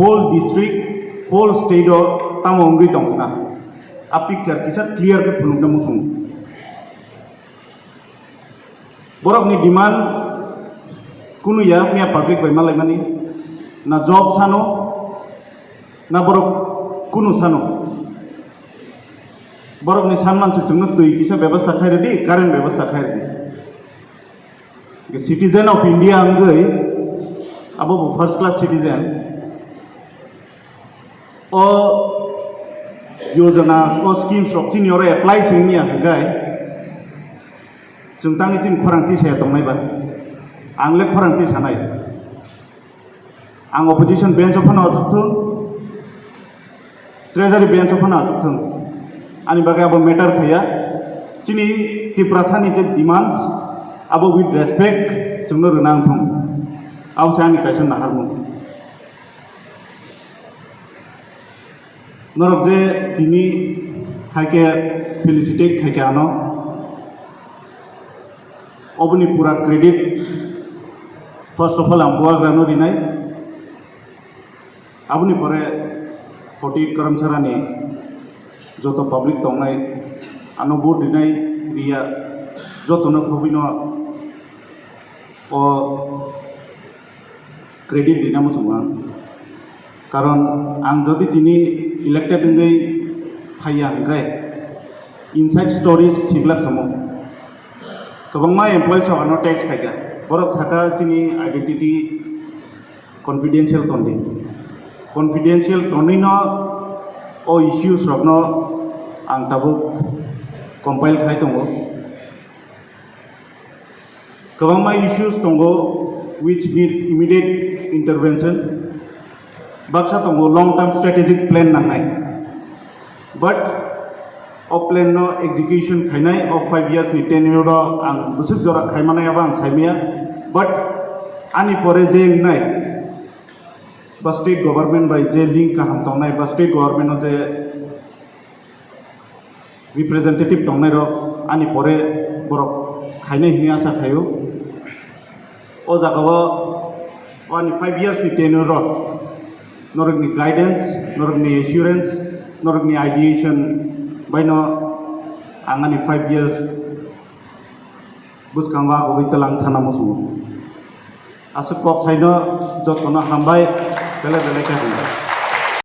whole district, whole state o tamo ongui tongna. A picture kisa clear ke phulung na musung. Borok ni demand kunu ya mia public by malai mani na job sano na borok kunu sano. Borok ni sanman se chungut tui kisa ব্যবস্থা khai redi current ব্যবস্থা khai redi. Citizen of India anggai abo first class citizen o yojana o schemes rok chini ore apply sengnya anggai chung tangi chin khorangti se tongnai ba angle khorangti sanai ang opposition bench of na achukthung treasury bench of na achukthung ani bagai abo matter khaya chini Tipra sani je demands abo with respect chungno runang thong aw sani kaison naharmu norok je tini haike felicitate haike ano obni pura credit first of all ambuag rano dinai abni pore 40 Karam Charra ni joto public tongnai ano board dinai ria joto no khobino o credit dinamo suma karon ang jodi tini elected ingai phaya hangai inside stories sigla thamo kabangma employees ho ano tax khaiga borok saka chini identity confidential tondi confidential tonino o issues rokno ang tabuk compile khai tongo kabangma issues tongo which needs immediate intervention baksa tongo long term strategic plan nangnai but of plan no execution khainai of 5 years ni tenure ro ang busuk jora khaimana abang saimia but ani pore je nai ba state government by je link ka ham tongnai ba state government no je representative tongnai ro ani pore borok khainai hi asa thayo o jagao ani 5 years ni tenure ro norok ni guidance norok ni assurance norok ni ideation by no angani 5 years buskangwa gobi talang thana musu asuk kok saino jotona hambai bele bele ka